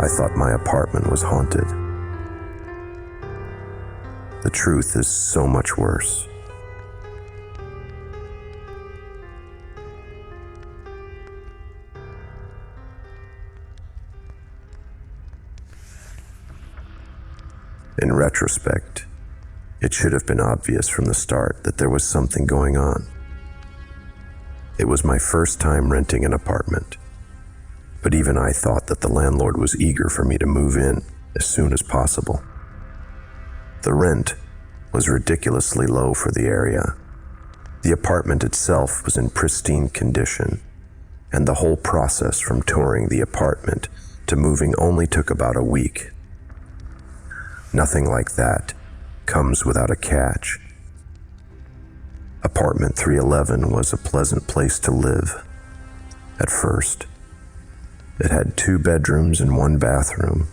I thought my apartment was haunted. The truth is so much worse. In retrospect, it should have been obvious from the start that there was something going on. It was my first time renting an apartment, but even I thought that the landlord was eager for me to move in as soon as possible. The rent was ridiculously low for the area. The apartment itself was in pristine condition, and the whole process from touring the apartment to moving only took about a week. Nothing like that comes without a catch. Apartment 311 was a pleasant place to live. At first, it had 2 bedrooms and 1 bathroom,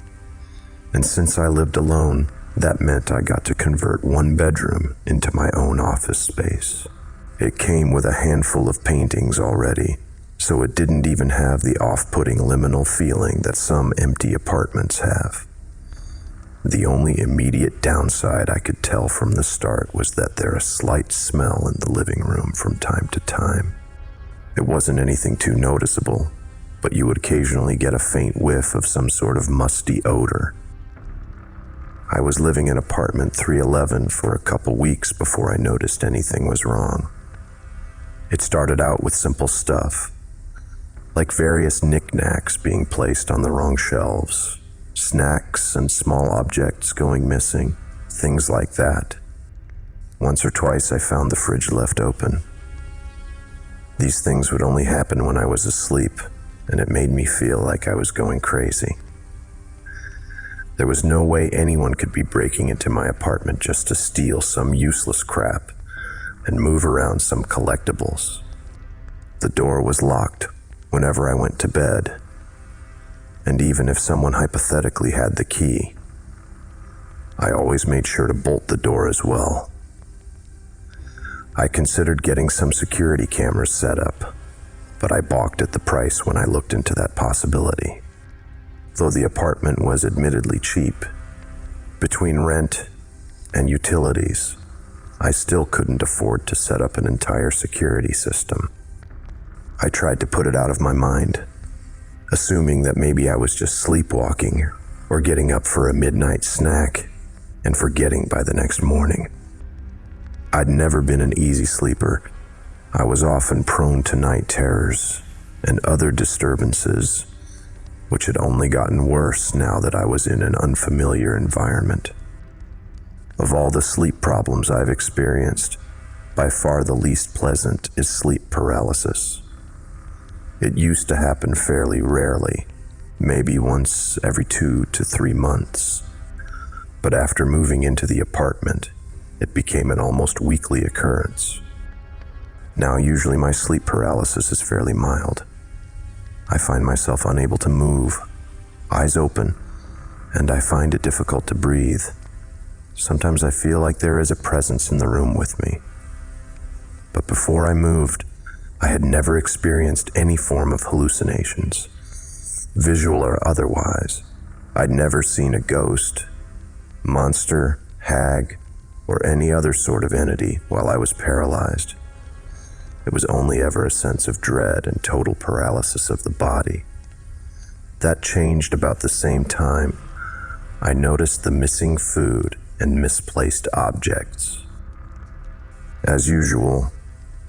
and since I lived alone, that meant I got to convert 1 bedroom into my own office space. It came with a handful of paintings already, so it didn't even have the off-putting liminal feeling that some empty apartments have. The only immediate downside I could tell from the start was that there was a slight smell in the living room from time to time. It wasn't anything too noticeable, but you would occasionally get a faint whiff of some sort of musty odor. I was living in apartment 311 for a couple weeks before I noticed anything was wrong. It started out with simple stuff, like various knickknacks being placed on the wrong shelves, snacks and small objects going missing, things like that. Once or twice I found the fridge left open. These things would only happen when I was asleep, and it made me feel like I was going crazy. There was no way anyone could be breaking into my apartment just to steal some useless crap and move around some collectibles. The door was locked whenever I went to bed, and even if someone hypothetically had the key, I always made sure to bolt the door as well. I considered getting some security cameras set up, but I balked at the price when I looked into that possibility. Though the apartment was admittedly cheap, between rent and utilities, I still couldn't afford to set up an entire security system. I tried to put it out of my mind, assuming that maybe I was just sleepwalking or getting up for a midnight snack and forgetting by the next morning. I'd never been an easy sleeper. I was often prone to night terrors and other disturbances, which had only gotten worse now that I was in an unfamiliar environment. Of all the sleep problems I've experienced, by far the least pleasant is sleep paralysis. It used to happen fairly rarely, maybe once every 2 to 3 months. But after moving into the apartment, it became an almost weekly occurrence. Now, usually my sleep paralysis is fairly mild. I find myself unable to move, eyes open, and I find it difficult to breathe. Sometimes I feel like there is a presence in the room with me. But before I moved, I had never experienced any form of hallucinations, visual or otherwise. I'd never seen a ghost, monster, hag, or any other sort of entity while I was paralyzed. It was only ever a sense of dread and total paralysis of the body. That changed about the same time I noticed the missing food and misplaced objects. As usual,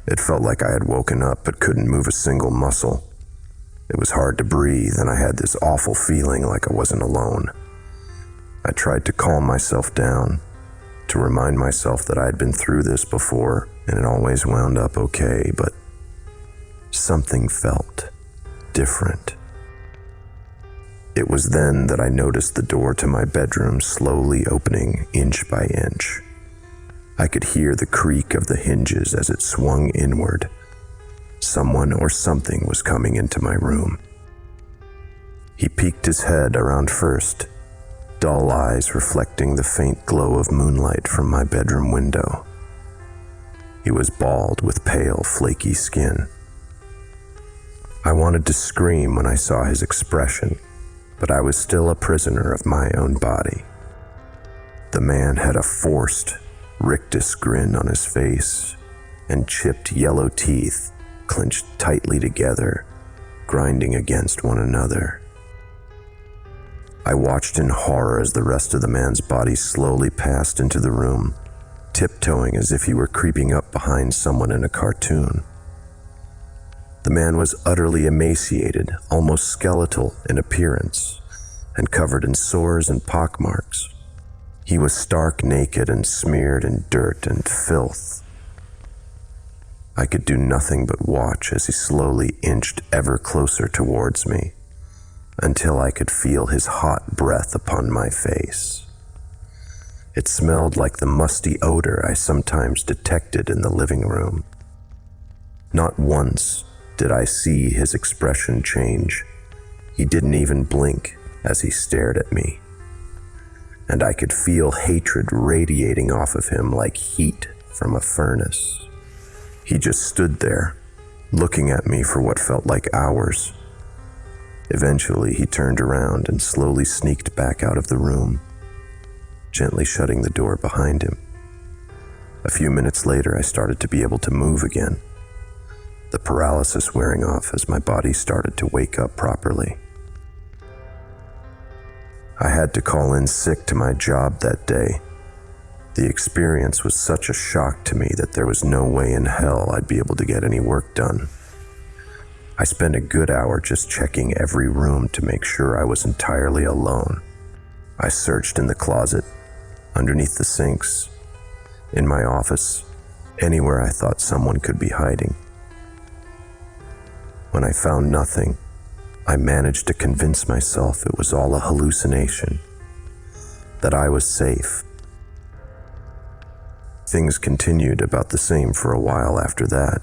it felt like I had woken up but couldn't move a single muscle. It was hard to breathe, and I had this awful feeling like I wasn't alone. I tried to calm myself down, to remind myself that I had been through this before, and it always wound up okay, but something felt different. It was then that I noticed the door to my bedroom slowly opening inch by inch. I could hear the creak of the hinges as it swung inward. Someone or something was coming into my room. He peeked his head around first, dull eyes reflecting the faint glow of moonlight from my bedroom window. He was bald with pale, flaky skin. I wanted to scream when I saw his expression, but I was still a prisoner of my own body. The man had a forced, rictus grin on his face and chipped yellow teeth clenched tightly together, grinding against one another. I watched in horror as the rest of the man's body slowly passed into the room, tiptoeing as if he were creeping up behind someone in a cartoon. The man was utterly emaciated, almost skeletal in appearance, and covered in sores and pockmarks. He was stark naked and smeared in dirt and filth. I could do nothing but watch as he slowly inched ever closer towards me, until I could feel his hot breath upon my face. It smelled like the musty odor I sometimes detected in the living room. Not once did I see his expression change. He didn't even blink as he stared at me, and I could feel hatred radiating off of him like heat from a furnace. He just stood there, looking at me for what felt like hours. Eventually, he turned around and slowly sneaked back out of the room, gently shutting the door behind him. A few minutes later, I started to be able to move again, the paralysis wearing off as my body started to wake up properly. I had to call in sick to my job that day. The experience was such a shock to me that there was no way in hell I'd be able to get any work done. I spent a good hour just checking every room to make sure I was entirely alone. I searched in the closet, underneath the sinks, in my office, anywhere I thought someone could be hiding. When I found nothing, I managed to convince myself it was all a hallucination, that I was safe. Things continued about the same for a while after that.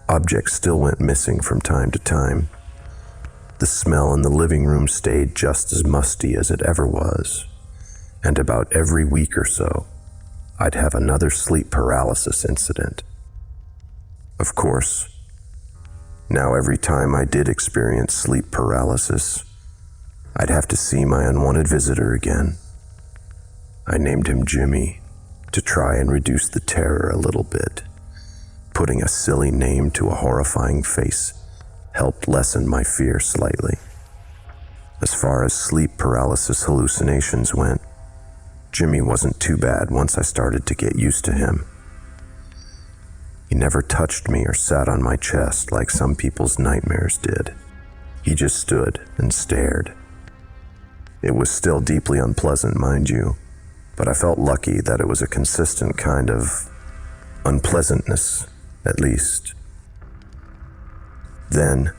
Objects still went missing from time to time. The smell in the living room stayed just as musty as it ever was, and about every week or so, I'd have another sleep paralysis incident. Of course, now every time I did experience sleep paralysis, I'd have to see my unwanted visitor again. I named him Jimmy to try and reduce the terror a little bit. Putting a silly name to a horrifying face helped lessen my fear slightly. As far as sleep paralysis hallucinations went, Jimmy wasn't too bad once I started to get used to him. He never touched me or sat on my chest like some people's nightmares did. He just stood and stared. It was still deeply unpleasant, mind you, but I felt lucky that it was a consistent kind of unpleasantness, at least. Then,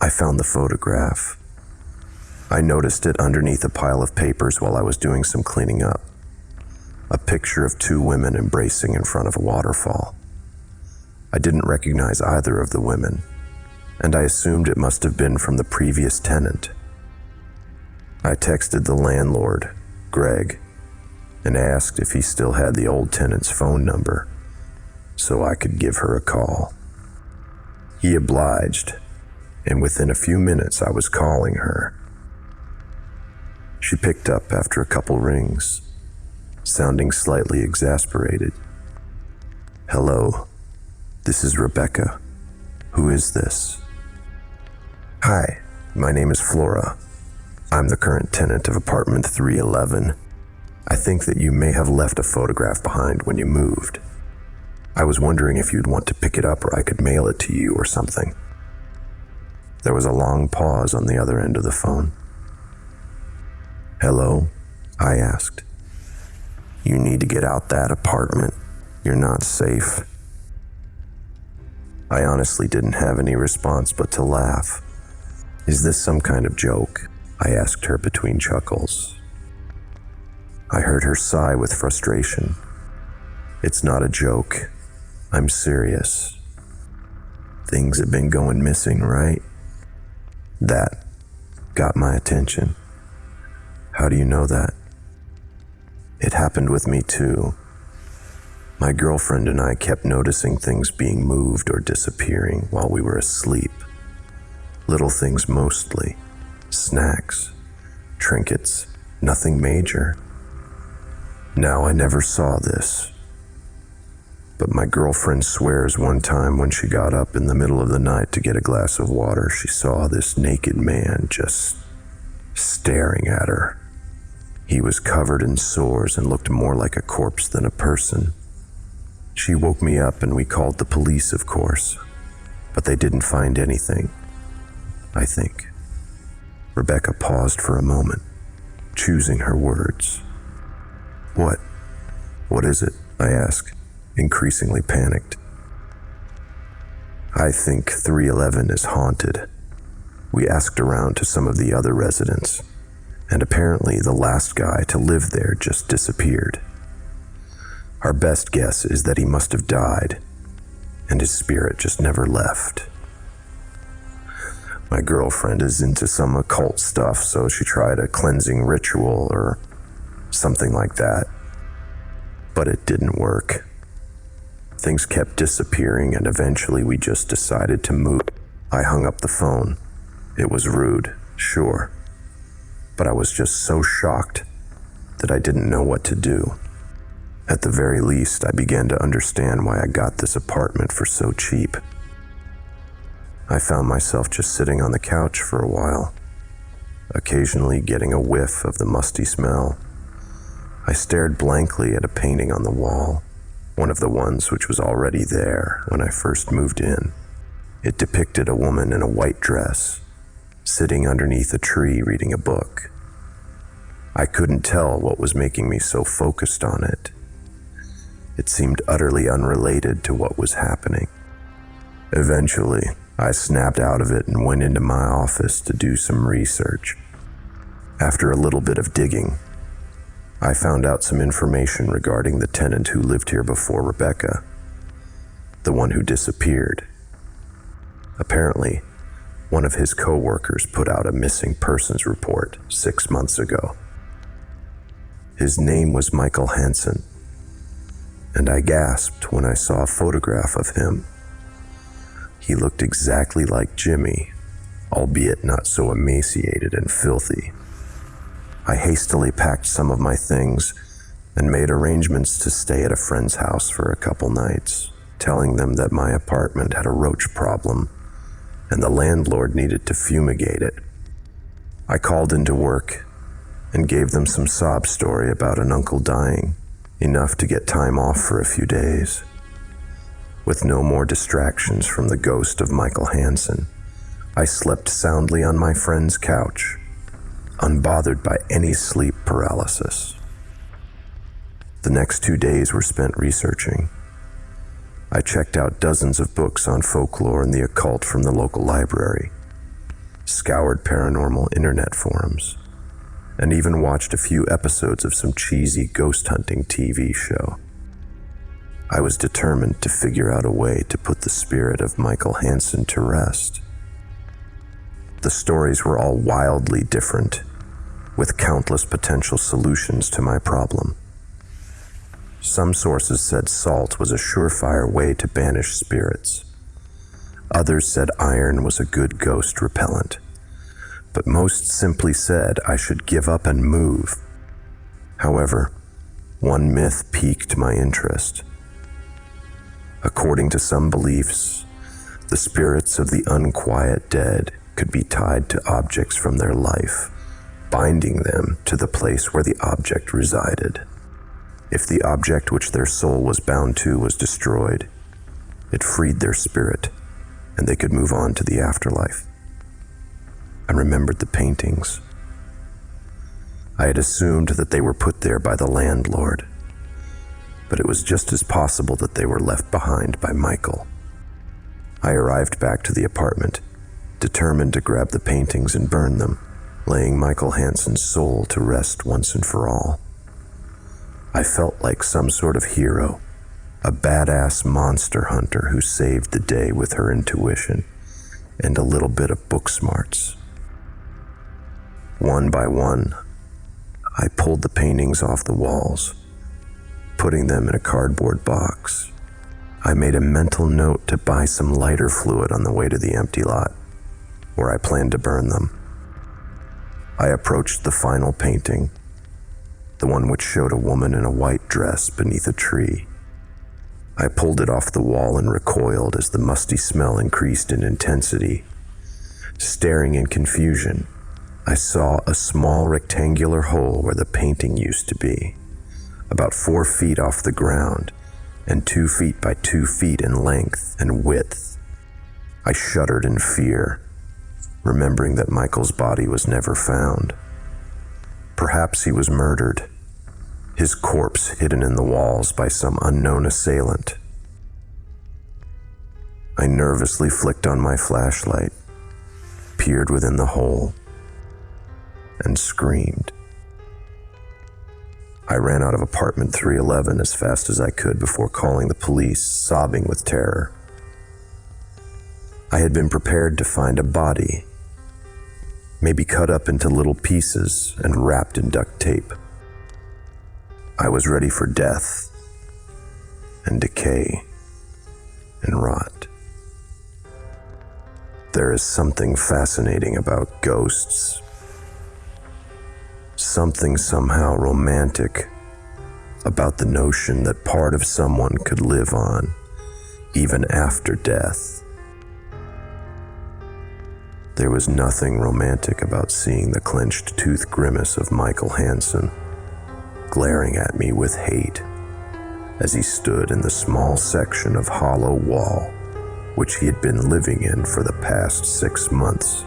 I found the photograph. I noticed it underneath a pile of papers while I was doing some cleaning up. A picture of two women embracing in front of a waterfall. I didn't recognize either of the women, and I assumed it must have been from the previous tenant. I texted the landlord, Greg, and asked if he still had the old tenant's phone number, so I could give her a call. He obliged, and within a few minutes I was calling her. She picked up after a couple rings, sounding slightly exasperated. "Hello, this is Rebecca. Who is this?" "Hi, my name is Flora. I'm the current tenant of apartment 311. I think that you may have left a photograph behind when you moved. I was wondering if you'd want to pick it up or I could mail it to you or something." There was a long pause on the other end of the phone. "Hello?" I asked. "You need to get out that apartment. You're not safe." I honestly didn't have any response but to laugh. "Is this some kind of joke?" I asked her between chuckles. I heard her sigh with frustration. "It's not a joke. I'm serious. Things have been going missing, right?" That got my attention. "How do you know that?" "It happened with me too. My girlfriend and I kept noticing things being moved or disappearing while we were asleep. Little things mostly. Snacks, trinkets, nothing major. Now I never saw this. But my girlfriend swears one time when she got up in the middle of the night to get a glass of water, she saw this naked man just staring at her. He was covered in sores and looked more like a corpse than a person. She woke me up and we called the police, of course, but they didn't find anything, I think. Rebecca paused for a moment, choosing her words. What is it? I asked, increasingly panicked. I think 311 is haunted. We asked around to some of the other residents, and apparently the last guy to live there just disappeared. Our best guess is that he must have died, and his spirit just never left. My girlfriend is into some occult stuff, so she tried a cleansing ritual or something like that. But it didn't work. Things kept disappearing, and eventually we just decided to move. I hung up the phone. It was rude, sure, but I was just so shocked that I didn't know what to do. At the very least, I began to understand why I got this apartment for so cheap. I found myself just sitting on the couch for a while, occasionally getting a whiff of the musty smell. I stared blankly at a painting on the wall, one of the ones which was already there when I first moved in. It depicted a woman in a white dress, sitting underneath a tree reading a book. I couldn't tell what was making me so focused on it. It seemed utterly unrelated to what was happening. Eventually, I snapped out of it and went into my office to do some research. After a little bit of digging, I found out some information regarding the tenant who lived here before Rebecca, the one who disappeared. Apparently, one of his co-workers put out a missing persons report 6 months ago. His name was Michael Hansen, and I gasped when I saw a photograph of him. He looked exactly like Jimmy, albeit not so emaciated and filthy. I hastily packed some of my things and made arrangements to stay at a friend's house for a couple nights, telling them that my apartment had a roach problem and the landlord needed to fumigate it. I called into work and gave them some sob story about an uncle dying, enough to get time off for a few days. With no more distractions from the ghost of Michael Hansen, I slept soundly on my friend's couch, unbothered by any sleep paralysis. The next 2 days were spent researching. I checked out dozens of books on folklore and the occult from the local library, scoured paranormal internet forums, and even watched a few episodes of some cheesy ghost hunting TV show. I was determined to figure out a way to put the spirit of Michael Hansen to rest. The stories were all wildly different, with countless potential solutions to my problem. Some sources said salt was a surefire way to banish spirits. Others said iron was a good ghost repellent. But most simply said I should give up and move. However, one myth piqued my interest. According to some beliefs, the spirits of the unquiet dead could be tied to objects from their life, binding them to the place where the object resided. If the object which their soul was bound to was destroyed, it freed their spirit, and they could move on to the afterlife. I remembered the paintings. I had assumed that they were put there by the landlord, but it was just as possible that they were left behind by Michael. I arrived back to the apartment, determined to grab the paintings and burn them, laying Michael Hansen's soul to rest once and for all. I felt like some sort of hero, a badass monster hunter who saved the day with her intuition and a little bit of book smarts. One by one, I pulled the paintings off the walls, putting them in a cardboard box. I made a mental note to buy some lighter fluid on the way to the empty lot, where I planned to burn them. I approached the final painting, the one which showed a woman in a white dress beneath a tree. I pulled it off the wall and recoiled as the musty smell increased in intensity. Staring in confusion, I saw a small rectangular hole where the painting used to be, about 4 feet off the ground and 2 feet by 2 feet in length and width. I shuddered in fear, remembering that Michael's body was never found. Perhaps he was murdered, his corpse hidden in the walls by some unknown assailant. I nervously flicked on my flashlight, peered within the hole, and screamed. I ran out of apartment 311 as fast as I could before calling the police, sobbing with terror. I had been prepared to find a body, maybe cut up into little pieces and wrapped in duct tape. I was ready for death and decay and rot. There is something fascinating about ghosts. Something somehow romantic about the notion that part of someone could live on even after death. There was nothing romantic about seeing the clenched tooth grimace of Michael Hansen, glaring at me with hate as he stood in the small section of hollow wall which he had been living in for the past 6 months.